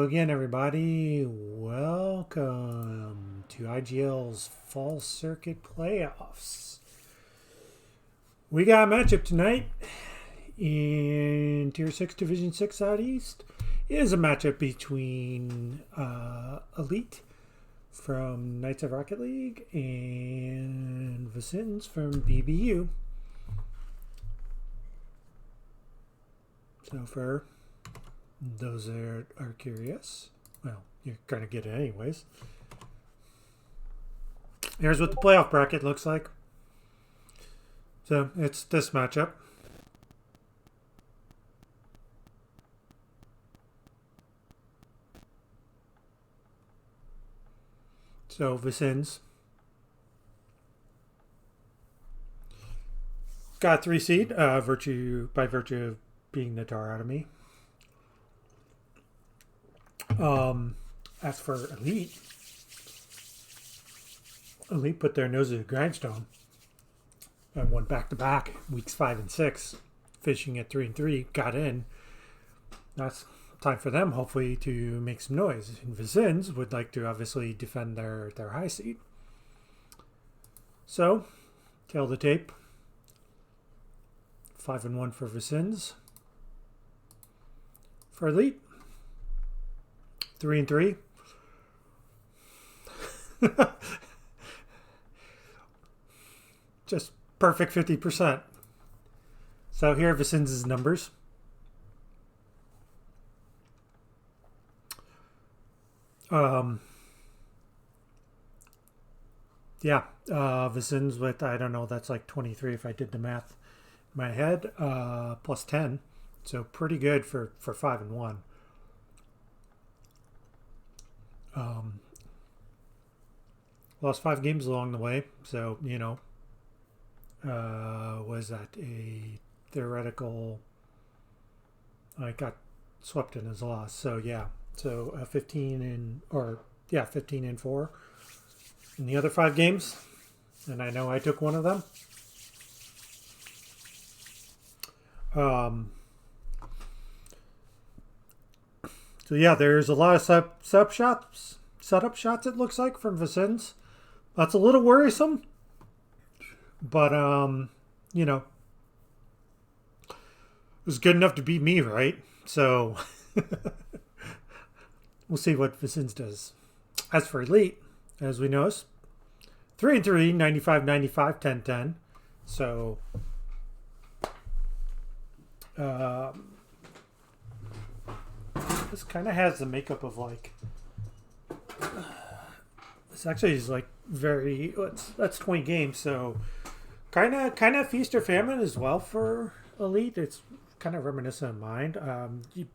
again, everybody. Welcome to IGL's Fall Circuit Playoffs. We got a matchup tonight in Tier 6 Division 6 Southeast. It is a matchup between Elite from Knights of Rocket League and Vecinzz from BBU. So for those that are curious, well, you're going to get it anyways. Here's what the playoff bracket looks like. So it's this matchup. So Vecinzz got 3 seed, by virtue of being the tar out of me. As for Elite put their nose to the grindstone and won back-to-back weeks 5 and 6, finishing at 3 and 3, got in. That's time for them, hopefully, to make some noise. And Vecinzz would like to obviously defend their high seed. So, tail of the tape. 5 and 1 for Vecinzz. For Elite, 3 and 3. Just perfect 50%. So here are Vecinzz's numbers. Vecinzz with, I don't know, that's like 23 if I did the math in my head, plus 10. So pretty good for 5 and 1. Lost 5 games along the way, so, you know, was that a theoretical, I got swept in his loss, so yeah, so 15 and 4 in the other 5 games, and I know I took one of them. So yeah, there's a lot of setup shots, it looks like, from Vecinzz. That's a little worrisome. But, you know, it was good enough to beat me, right? So, we'll see what Vecinzz does. As for Elite, as we know, 3 and 3, 95-95, 10-10. So, this kind of has the makeup of like, this actually is like very, that's 20 games, so kind of feast or famine as well for Elite. It's kind of reminiscent of mine.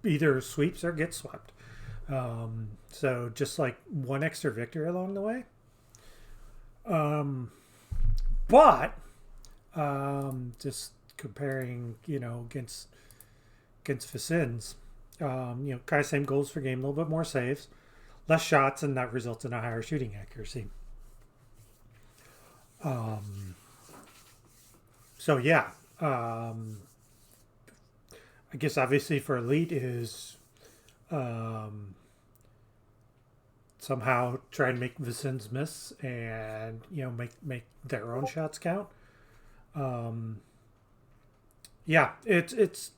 Either sweeps or get swept. So just like one extra victory along the way. But just comparing, you know, against Vecinzz, you know, kind of same goals for game, a little bit more saves, less shots, and that results in a higher shooting accuracy. So yeah, I guess obviously for Elite is somehow try and make Vecinzz miss and, you know, make their own shots count. Yeah, it's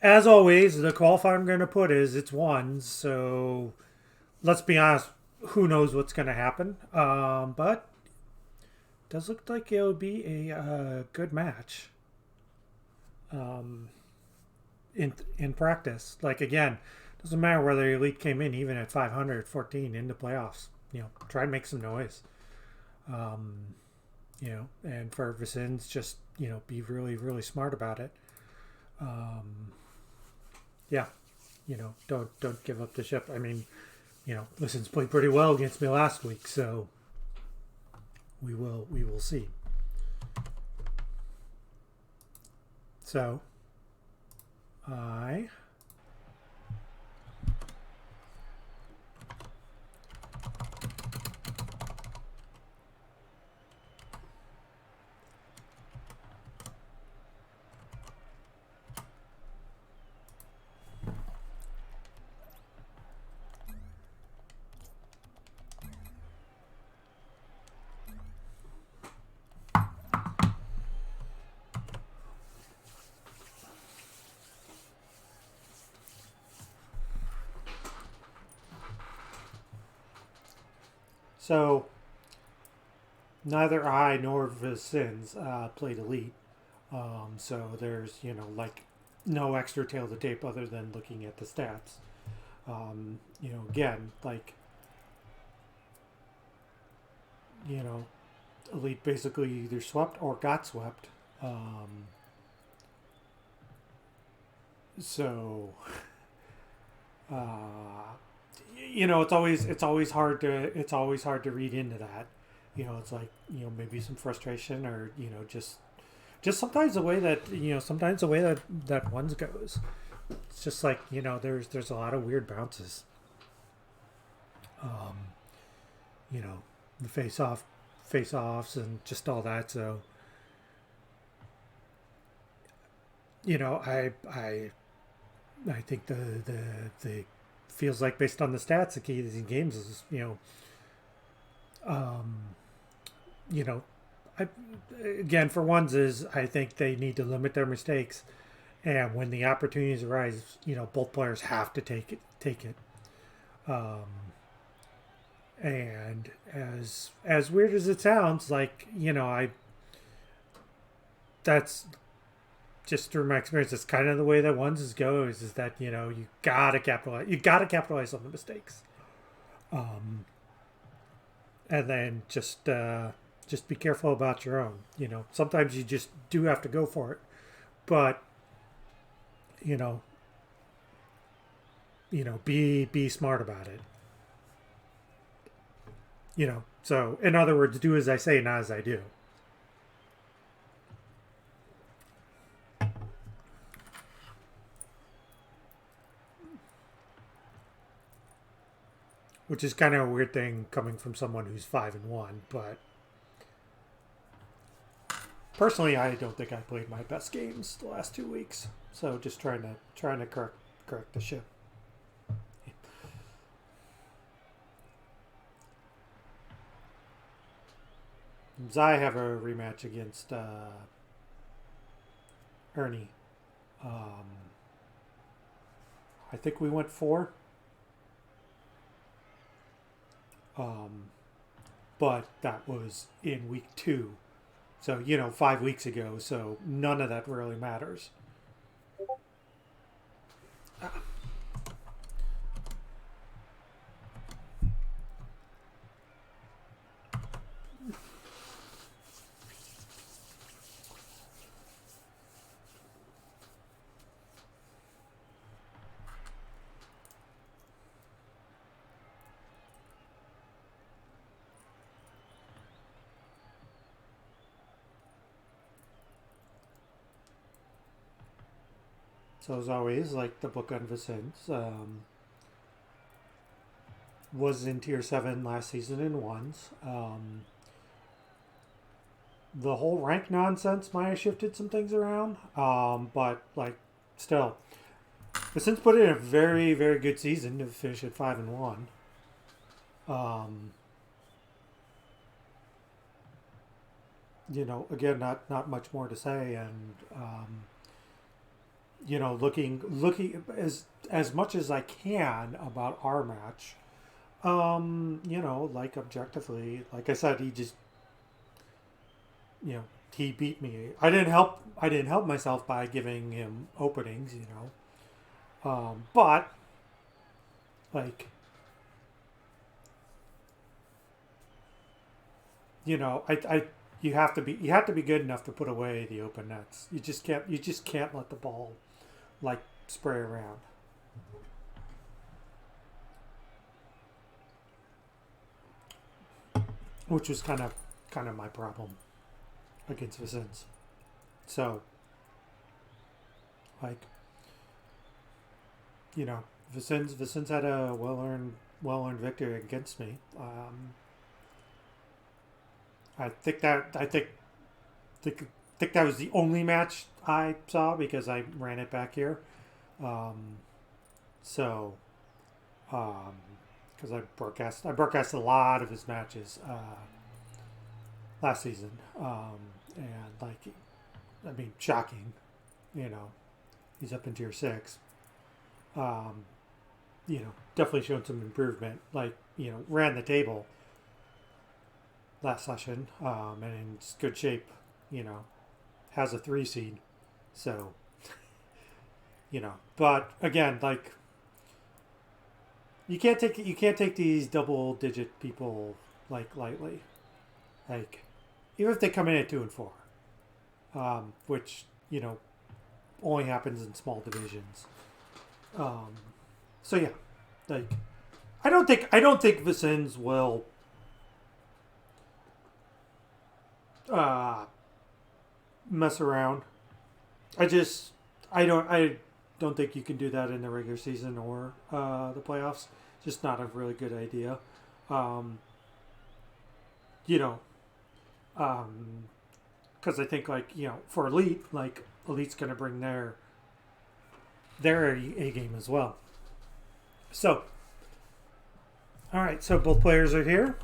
as always, the qualifier I'm going to put is it's 1, so let's be honest, who knows what's going to happen, but does look like it would be a good match in practice. Like, again, doesn't matter whether Elite came in even at 514 in the playoffs. You know, try and make some noise. You know, and for Vecinzz, just, you know, be really, really smart about it. Yeah, you know, don't give up the ship. I mean, you know, Vecinzz played pretty well against me last week, so we will see. So I So neither I nor Vecinzz played Elite. So there's, like no extra tail to tape other than looking at the stats. Again, like, Elite basically either swept or got swept. So, it's always hard to read into that. It's like, maybe some frustration, or just sometimes the way that ones goes. It's just like, there's a lot of weird bounces. Um, the face offs and just all that. So, I think the feels like, based on the stats, the key to these games is, um, you know, I, again, for ones, is I think they need to limit their mistakes, and when the opportunities arise, both players have to take it. Um, and as weird as it sounds, like, that's just through my experience. It's kind of the way that ones goes. Is that, you gotta capitalize. You gotta capitalize on the mistakes, and then just be careful about your own. Sometimes you just do have to go for it, but you know, be smart about it. So in other words, do as I say, not as I do. Which is kind of a weird thing coming from someone who's 5-1, but personally, I don't think I played my best games the last 2 weeks. So just trying to correct the ship. I have a rematch against Ernie. I think we went 4. But that was in week 2. So, 5 weeks ago. So none of that really matters. So as always, like the book on Vecinzz, was in tier 7 last season in ones. The whole rank nonsense might have shifted some things around, but like still, Vecinzz put in a very, very good season to finish at 5-1. Again, not much more to say, and looking as much as I can about our match. Like objectively, like I said, he just, he beat me. I didn't help myself by giving him openings, but like, I you have to be good enough to put away the open nets. You just can't let the ball like spray around. Which was kind of my problem against Vecinzz. So, like, Vecinzz had a well earned victory against me. I think that was the only match I saw because I ran it back here. So, because I broadcast a lot of his matches last season, and like, I mean, shocking. He's up in tier 6. Definitely showed some improvement. Like, ran the table. last session, and in good shape. You know, has a 3 seed, so you know. But again, like you can't take these double digit people like lightly. Like even if they come in at 2 and 4, which you know only happens in small divisions. So yeah, like I don't think Vecinzz will mess around. I don't think you can do that in the regular season or the playoffs. Just not a really good idea. You know, because I think like you know for Elite, like Elite's going to bring their A game as well. So, all right. So both players are here.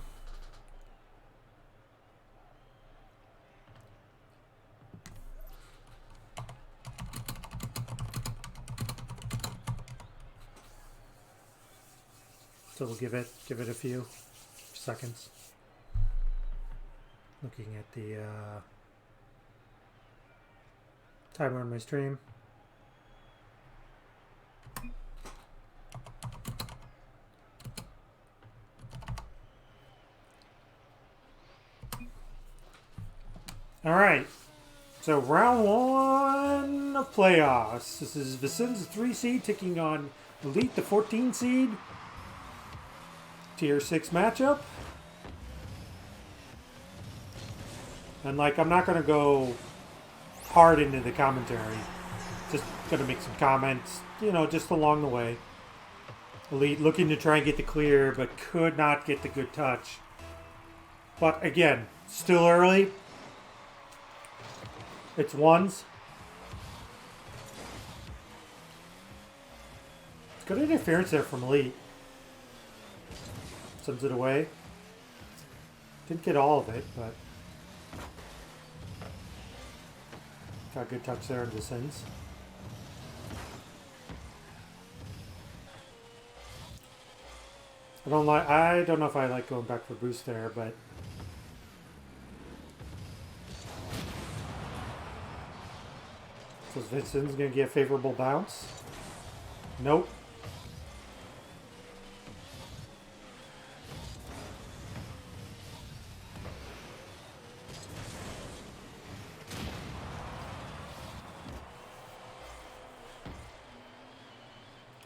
So we'll give it a few seconds. Looking at the timer on my stream. All right. So round 1 of playoffs. This is Vecinzz 3 seed taking on Elite the 14 seed. Tier 6 matchup. And like I'm not going to go hard into the commentary. Just going to make some comments, you know, just along the way. Elite looking to try and get the clear, but could not get the good touch. But again, still early. It's ones. Good interference there from Elite. Sends it away. Didn't get all of it, but got a good touch there in Vecinzz. I don't know if I like going back for boost there, but so is Vecinzz gonna get a favorable bounce? Nope.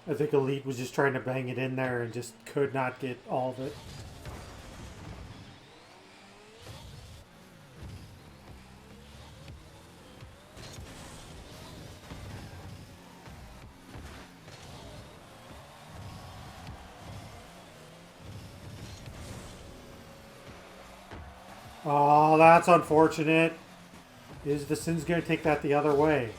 I think Elite was just trying to bang it in there and just could not get all of it. Oh, that's unfortunate. Is Vecinzz going to take that the other way?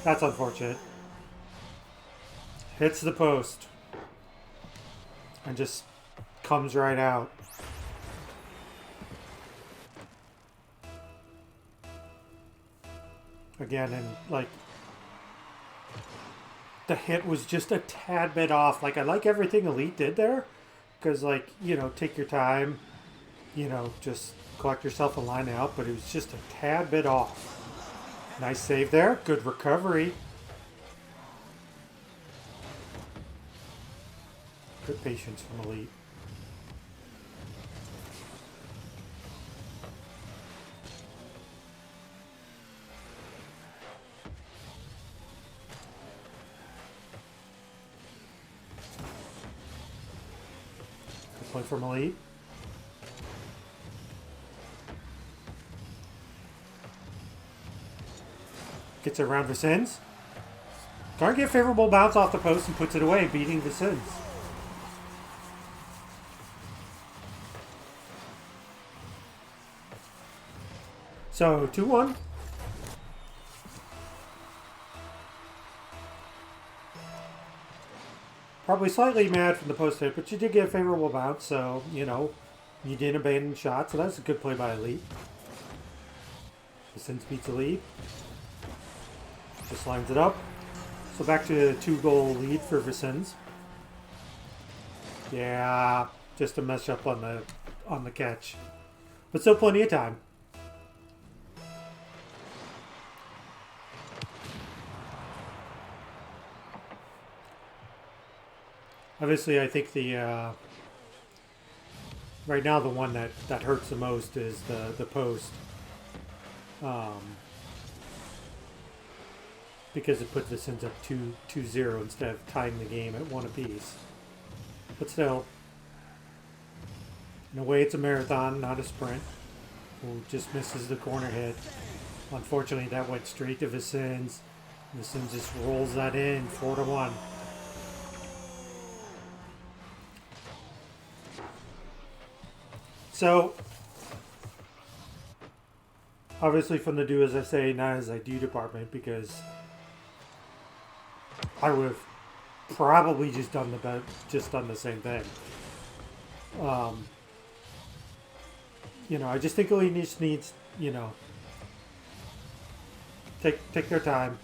That's unfortunate. Hits the post. And just comes right out. Again, and like the hit was just a tad bit off. Like I like everything Elite did there. Because like, you know, take your time. You know, just collect yourself and line out. But it was just a tad bit off. Nice save there. Good recovery. Good patience from Elite. Good play from Elite. Gets it around Vecinzz. Can't get favorable bounce off the post and puts it away, beating Vecinzz. So 2-1. Probably slightly mad from the post hit, but you did get a favorable bounce, so you know you didn't abandon the shot. So that's a good play by Elite. Vecinzz beats Elite. Just lines it up. So back to a 2-goal lead for Vecinzz. Yeah, just a mess up on the catch. But still plenty of time. Obviously, I think the right now the one that hurts the most is the post, because it put Vecinzz up 2-0 instead of tying the game at 1 apiece. But still, in a way, it's a marathon, not a sprint. Who just misses the corner hit. Unfortunately, that went straight to Vecinzz. Vecinzz just rolls that in, 4-1. So, obviously from the do as I say, not as I do department, because I would have probably just done the same thing. You know, I just think Elite just needs, you know, take their time.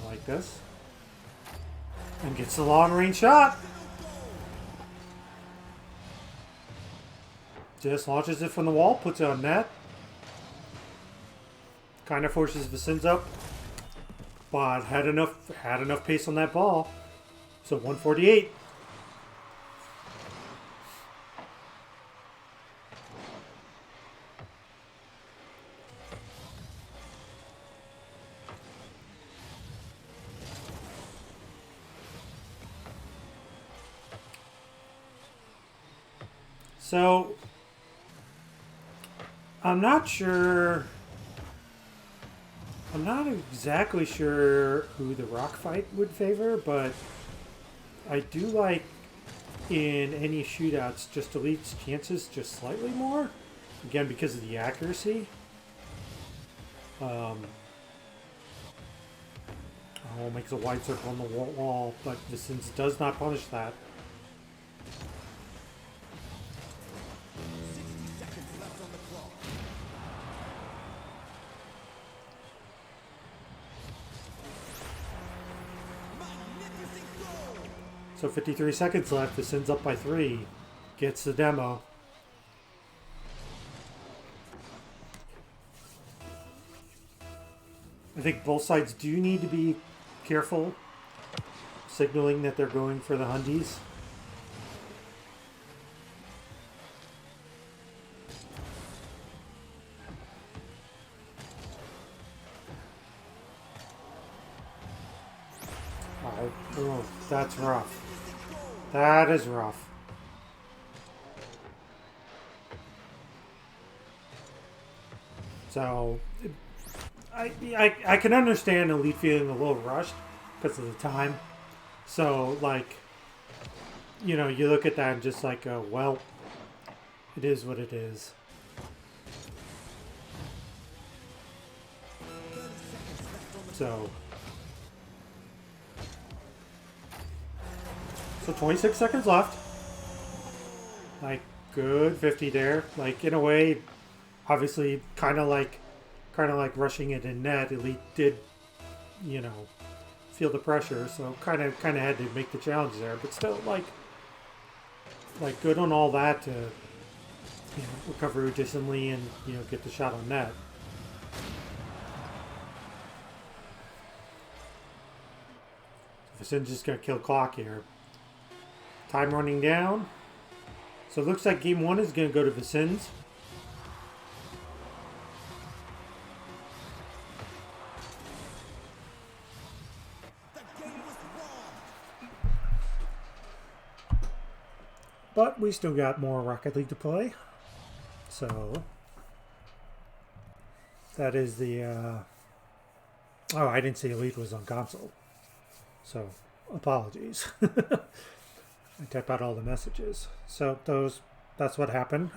Like this. And gets the long range shot. Just launches it from the wall, puts it on net. Kind of forces Vecinzz up. But had enough pace on that ball. So 148. So I'm not exactly sure who the rock fight would favor, but I do like in any shootouts just Elite's chances just slightly more. Again, because of the accuracy. Makes a wide circle on the wall, but Vecinzz does not punish that. So 53 seconds left. Vecinzz up by 3. Gets the demo. I think both sides do need to be careful, signaling that they're going for the hundies. Oh, that's rough. That is rough. So, I can understand Elite feeling a little rushed because of the time. So, like, you know, you look at that and just like, well, it is what it is. So 26 seconds left. Like, good 50 there. Like, in a way, obviously, kind of like rushing it in net. Elite did, you know, feel the pressure, so kind of had to make the challenge there. But still, like good on all that to, you know, recover decently and, you know, get the shot on net. Vecinzz just gonna kill clock here. Time running down. So it looks like game 1 is going to go to Vecinzz. But we still got more Rocket League to play. So that is the... Oh, I didn't see Elite was on console. So apologies. I type out all the messages. So that's what happened.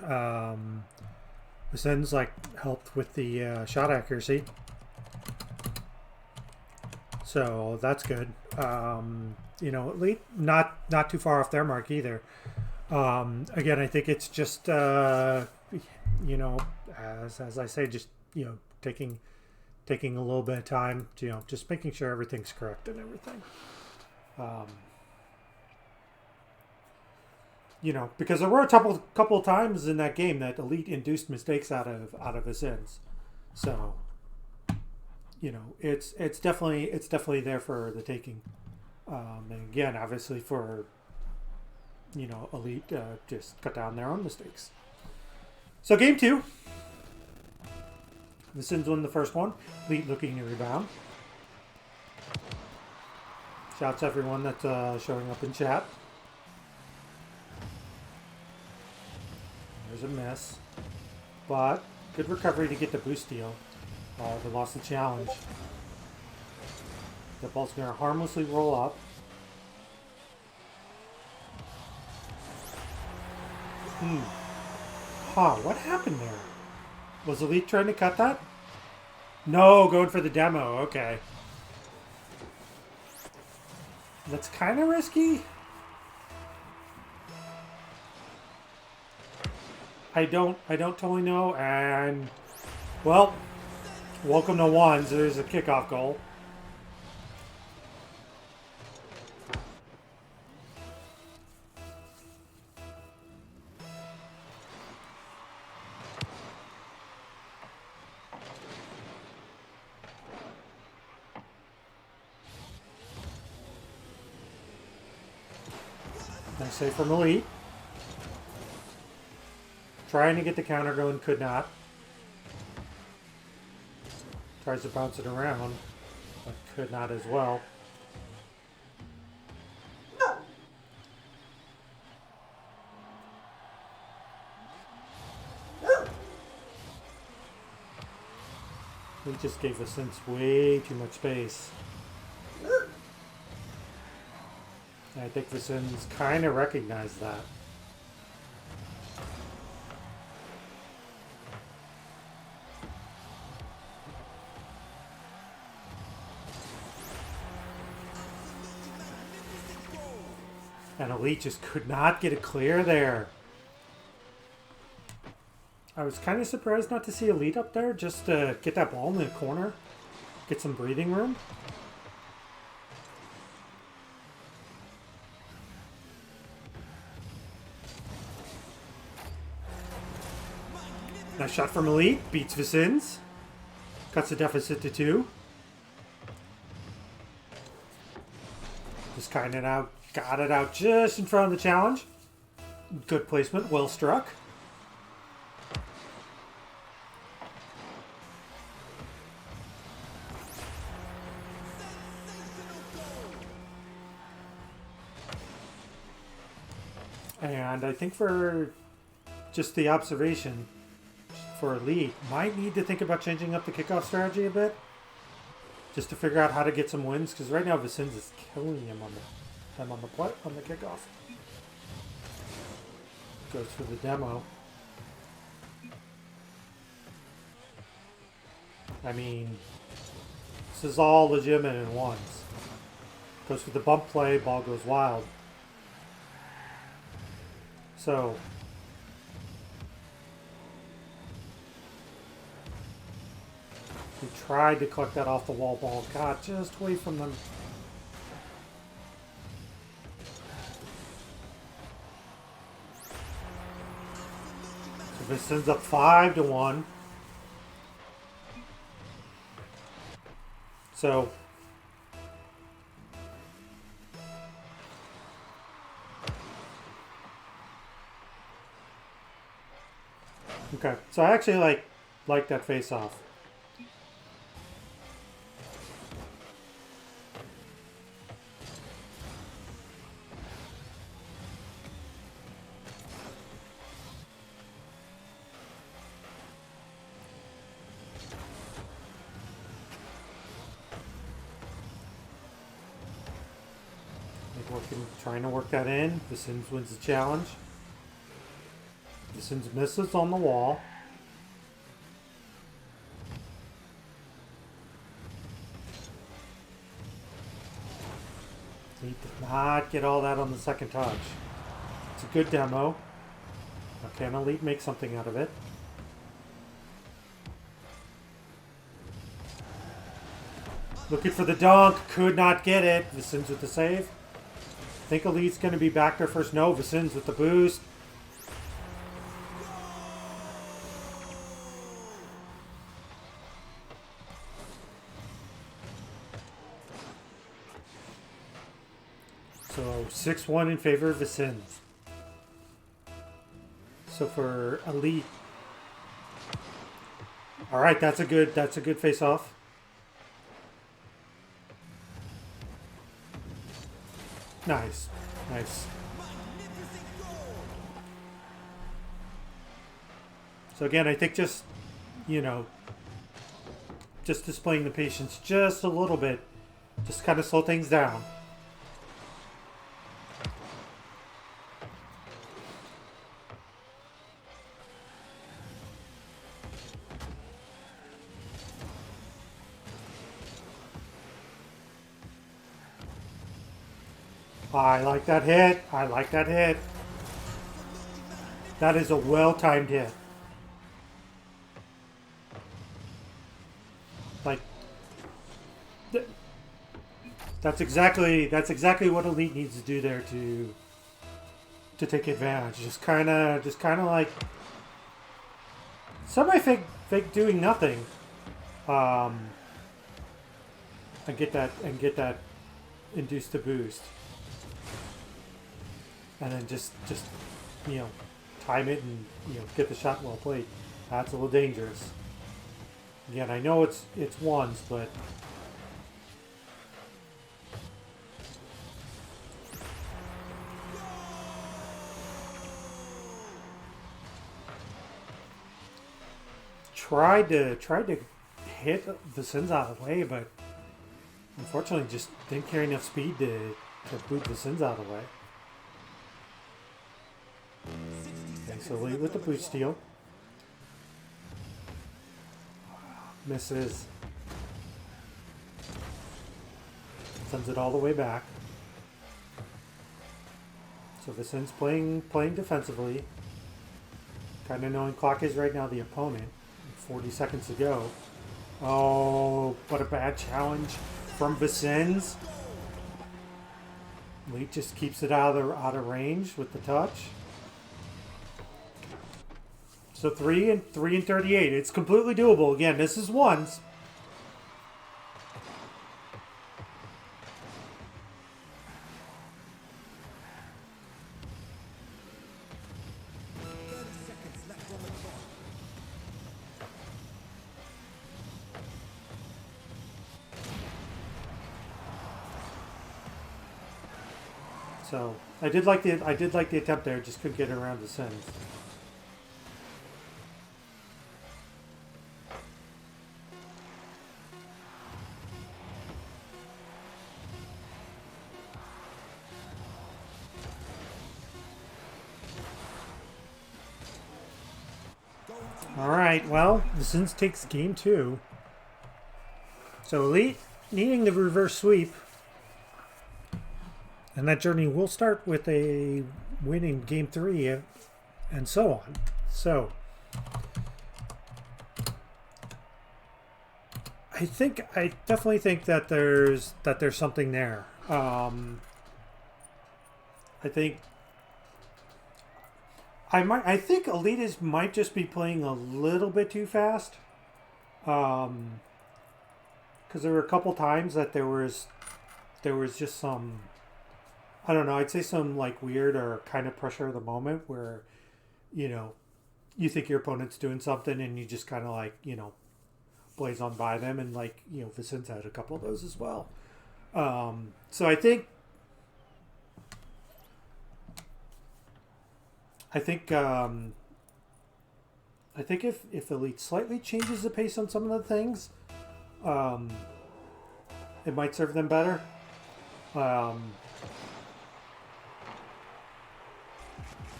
Vecinzz like helped with the shot accuracy. So that's good. You know, Elite not too far off their mark either. Again, I think it's just you know, as I say, just, you know, taking a little bit of time to, you know, just making sure everything's correct and everything. You know, because there were a couple of times in that game that Elite induced mistakes out of Vecinzz. So, you know, it's definitely there for the taking. And again, obviously for, you know, Elite just cut down their own mistakes. So game 2. Vecinzz won the first one. Elite looking to rebound. Shouts to everyone that's showing up in chat. There's a miss. But good recovery to get the boost steal. They lost the challenge. The ball's going to harmlessly roll up. What happened there? Was Elite trying to cut that? No, going for the demo. Okay. That's kind of risky. I don't totally know. And, well, welcome to ones. There's a kickoff goal. Nice save from Elite. Trying to get the counter going, could not. Tries to bounce it around, but could not as well. We just gave Vecinzz way too much space. I think Vecinzz kind of recognized that. And Elite just could not get it clear there. I was kind of surprised not to see Elite up there, just to get that ball in the corner, get some breathing room. Nice shot from Elite, beats Vecinzz, cuts the deficit to 2. Just kind of out, got it out just in front of the challenge. Good placement, well struck. And I think for just the observation, for Elite, might need to think about changing up the kickoff strategy a bit, just to figure out how to get some wins. Because right now Vecinzz is killing him on the kickoff. Goes for the demo. I mean, this is all legitimate in ones. Goes for the bump play, ball goes wild. So. He tried to collect that off the wall ball. Got just away from them. So this ends up 5-1. So. Okay. So I actually like that face off. Trying to work that in. Vecinzz wins the challenge. Vecinzz misses on the wall. He did not get all that on the second touch. It's a good demo. Now can Elite make something out of it? Looking for the dunk. Could not get it. Vecinzz with the save. think Elite's going to be back there first. No, Vecinzz with the boost. So 6-1 in favor of Vecinzz. So for Elite. All right, that's a good face off. Nice. Nice. So again, I think just, you know, just displaying the patience just a little bit, just kind of slow things down. I like that hit. I like that hit. That is a well-timed hit. Like, that's exactly what Elite needs to do there to take advantage. Just kind of like fake doing nothing. And get that induce the boost. And then just you know, time it and, you know, get the shot well played. That's a little dangerous. Again, I know it's ones, but tried to hit Vecinzz out of the way, but unfortunately just didn't carry enough speed to boot Vecinzz out of the way. Okay, so lead with the boot steal. Misses. Sends it all the way back. So Vecinzz playing defensively. Kind of knowing clock is right now the opponent. 40 seconds to go. Oh, what a bad challenge from Vecinzz. Elite just keeps it out of range with the touch. So 3 and 38. It's completely doable. Again, this is ones. So I did like the attempt there. Just couldn't get around the Vecinzz. Alright, well, Vecinzz takes game 2. So Elite needing the reverse sweep. And that journey will start with a win in game 3 and so on. So I definitely think that there's something there. I think Elite might just be playing a little bit too fast. Because there were a couple times that there was just some, I don't know, I'd say some like weird or kind of pressure of the moment where, you know, you think your opponent's doing something and you just kind of like, you know, blaze on by them, and like, you know, Vecinzz had a couple of those as well. So I think if Elite slightly changes the pace on some of the things, it might serve them better.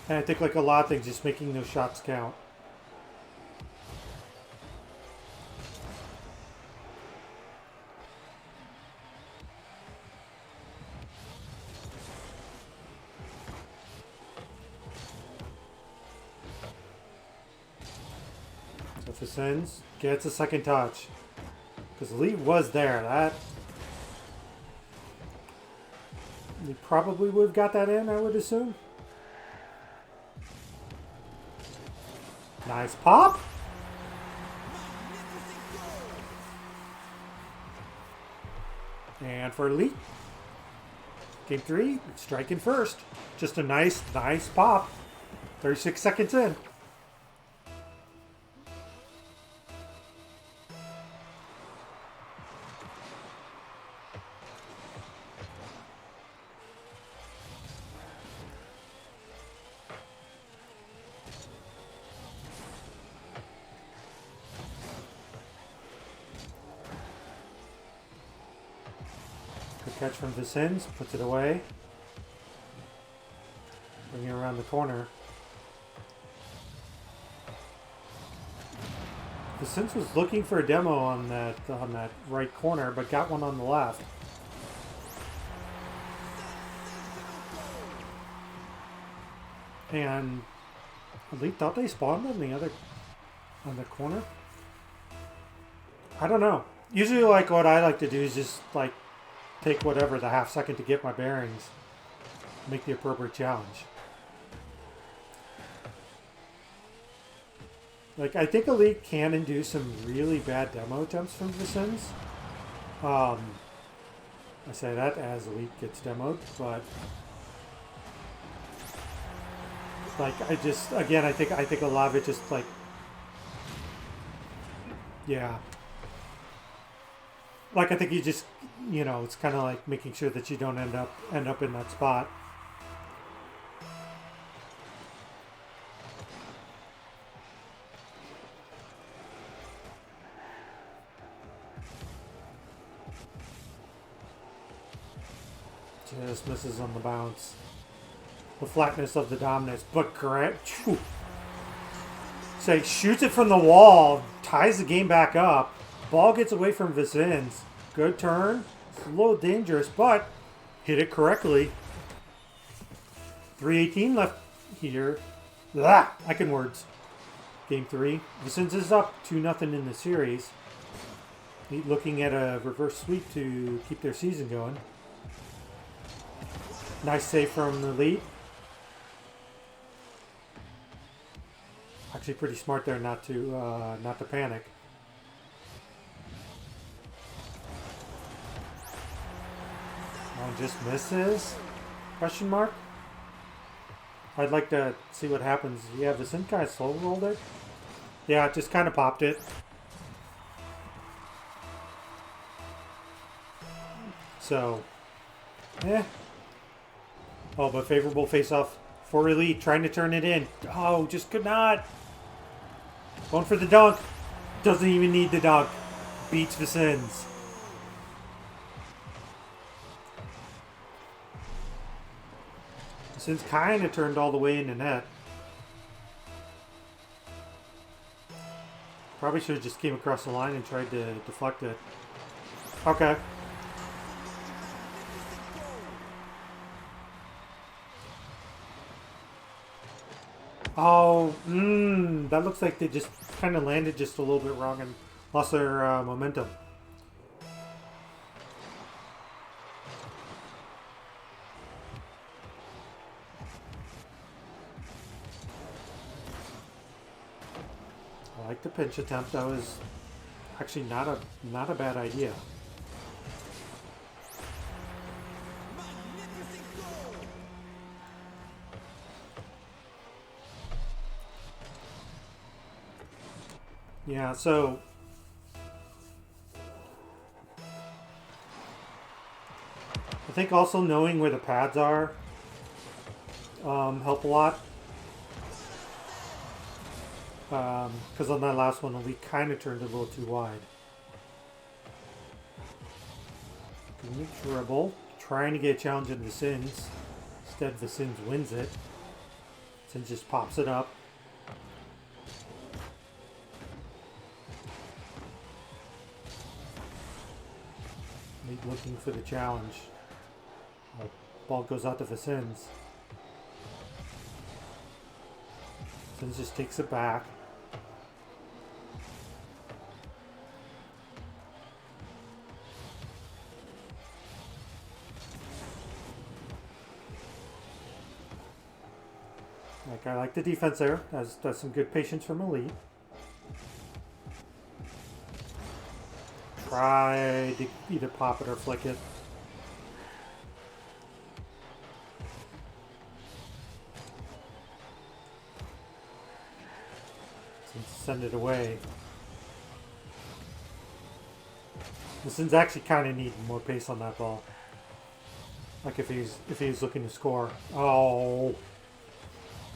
And I think like a lot of things, just making those shots count. So Vecinzz gets a second touch. Because Elite was there. He probably would have got that in, I would assume. Nice pop. And for Elite, game 3, striking first. Just a nice pop. 36 seconds in. Good catch from Vecinzz, puts it away. Bringing it around the corner. Vecinzz was looking for a demo on that right corner, but got one on the left. And Elite thought they spawned on the corner. I don't know. Usually, like, what I like to do is just like take whatever, the half second to get my bearings, make the appropriate challenge. Like, I think Elite can induce some really bad demo attempts from Vecinzz. I say that as Elite gets demoed, but like, I think a lot of it just like, yeah. Like, I think you just, you know, it's kind of like making sure that you don't end up in that spot. Just misses on the bounce. The flatness of the dominance, but correct. So he shoots it from the wall, ties the game back up. Ball gets away from Vecinzz. Good turn. It's a little dangerous, but hit it correctly. 3:18 left here. Blah, I can words. Game 3. Vecinzz is up 2-0 in the series. Looking at a reverse sweep to keep their season going. Nice save from the Elite. Actually, pretty smart there not to panic. One just misses? Question mark. I'd like to see what happens. Yeah, Vecinzz kind of slow rolled it. Yeah, it just kind of popped it. So, oh, but favorable face-off for Elite, trying to turn it in. Oh, just could not. Going for the dunk. Doesn't even need the dunk. Beats Vecinzz. Vecinzz kind of turned all the way into net. Probably should have just came across the line and tried to deflect it. Okay. Oh, that looks like they just kind of landed just a little bit wrong and lost their momentum. I like the pinch attempt. That was actually not a bad idea. Yeah, so I think also knowing where the pads are help a lot. Because on that last one, we kind of turned a little too wide. Dribble, trying to get a challenge in Vecinzz. Instead, Vecinzz wins it. Vecinzz just pops it up. Looking for the challenge. Ball goes out to Vecinzz. Vecinzz just takes it back. I like the defense there. That's some good patience from Elite. Try to either pop it or flick it. Send it away. Vecinzz actually kind of needing more pace on that ball. Like if he's looking to score. Oh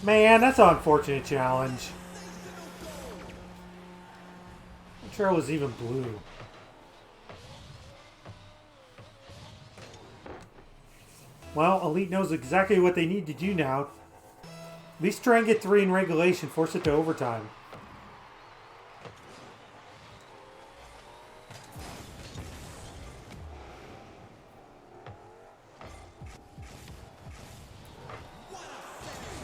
man, that's an unfortunate challenge. I'm sure it was even blue. Well, Elite knows exactly what they need to do now. At least try and get 3 in regulation, force it to overtime.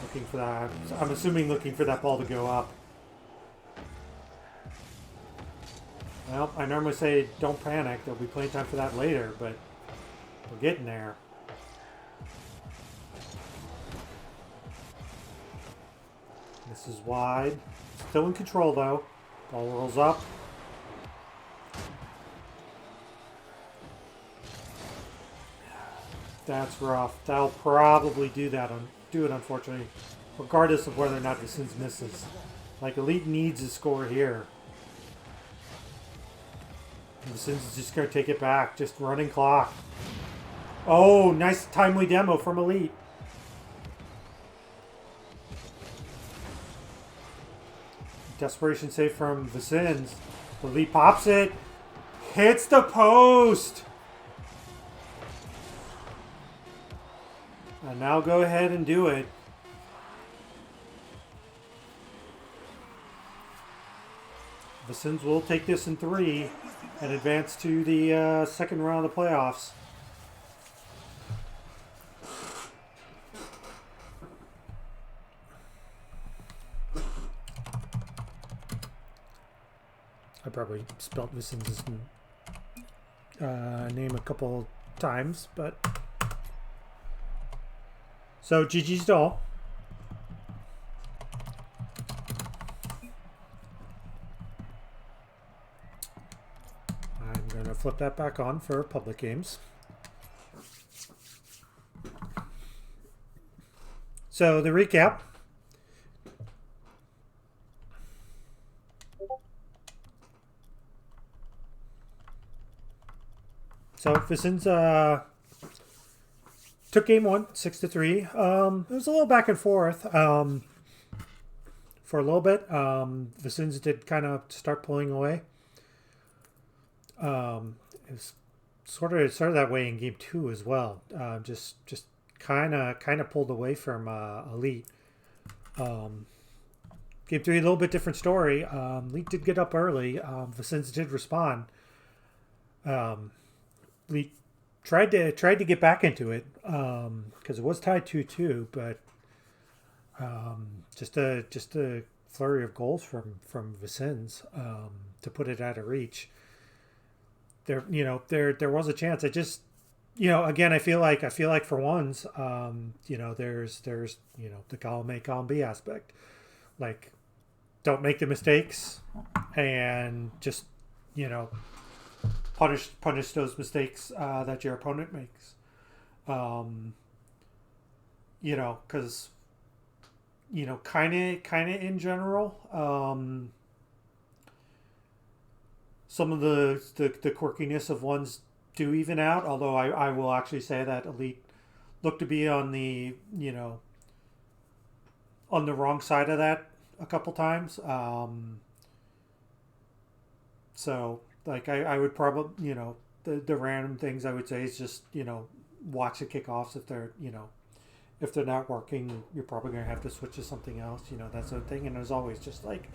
Looking for that. I'm assuming looking for that ball to go up. Well, I normally say don't panic. There'll be plenty of time for that later, but we're getting there. This is wide. Still in control though. Ball rolls up. That's rough. That'll probably do that. Do it, unfortunately, regardless of whether or not Vecinzz misses. Like, Elite needs a score here. Vecinzz is just going to take it back. Just running clock. Oh, nice timely demo from Elite. Desperation save from Vecinzz. Elite pops it. Hits the post. And now go ahead and do it. Vecinzz will take this in 3 and advance to the second round of the playoffs. I probably spelled Vecinzz's name a couple times, but... So, GG's to all. I'm going to flip that back on for public games. So, the recap. So, Vecinzz took game 1, 6-3. It was a little back and forth for a little bit. Vecinzz did kind of start pulling away. It was sort of that way in game 2 as well. Just kind of pulled away from Elite. Game 3, a little bit different story. Elite did get up early. Vecinzz did respond. Elite tried to get back into it because it was tied 2-2, but just a flurry of goals from Vecinzz to put it out of reach. There was a chance. I just, again, I feel like for once, there's the column A, column B aspect. Like, don't make the mistakes and just, punish those mistakes that your opponent makes. Because kind of in general, some of the quirkiness of ones do even out. Although I will actually say that Elite looked to be on the on the wrong side of that a couple times. So. Like, I would probably, the random things I would say is just, watch the kickoffs if they're, if they're not working, you're probably going to have to switch to something else, that sort of thing. And there's always just like,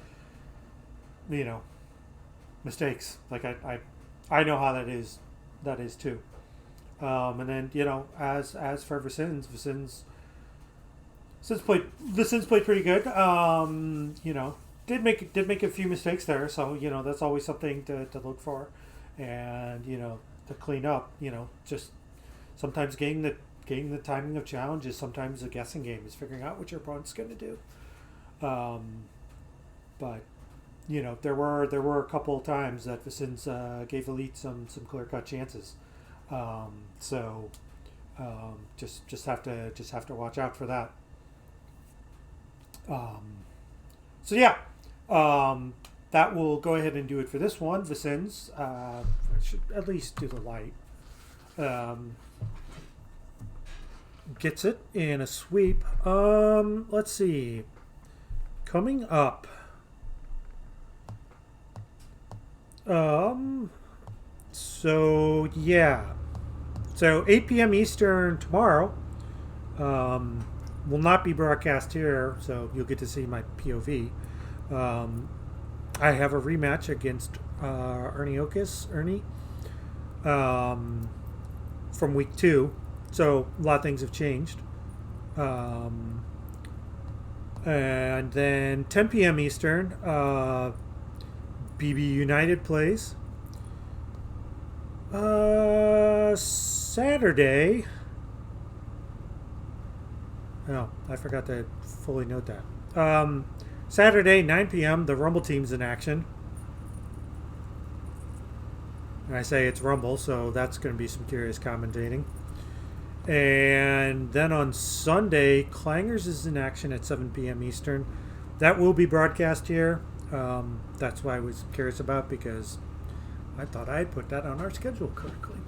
mistakes. Like, I know how that is too. And then, as for Vecinzz played pretty good. Did make a few mistakes there, so that's always something to look for, and to clean up. Just sometimes getting getting the timing of challenge is sometimes a guessing game, is figuring out what your opponent's going to do. But you know, there were a couple of times that Vecinzz gave Elite some clear cut chances. So just have to watch out for that. So yeah, that will go ahead and do it for this one. Vecinzz, I should at least do the light. Gets it in a sweep. Let's see. Coming up. So yeah. So 8 p.m. Eastern tomorrow. Will not be broadcast here, so you'll get to see my POV. I have a rematch against Ernie from week 2. So a lot of things have changed. And then 10 p.m. Eastern, BB United plays. Saturday. Oh, I forgot to fully note that. Saturday, 9 p.m., the Rumble team's in action. And I say it's Rumble, so that's going to be some curious commentating. And then on Sunday, Clangers is in action at 7 p.m. Eastern. That will be broadcast here. That's why I was curious about, because I thought I had put that on our schedule correctly.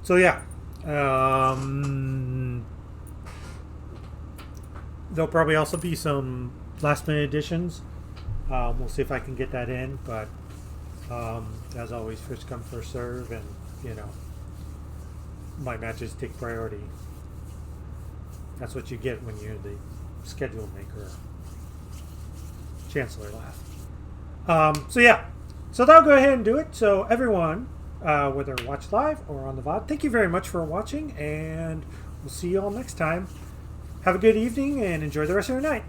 So yeah. There'll probably also be some last minute additions. We'll see if I can get that in, but as always, first come, first serve, and you know, my matches take priority. That's what you get when you're the schedule maker, Chancellor laugh. So yeah, so that'll go ahead and do it. So everyone, whether watch live or on the VOD, thank you very much for watching, and we'll see you all next time. Have a good evening and enjoy the rest of your night.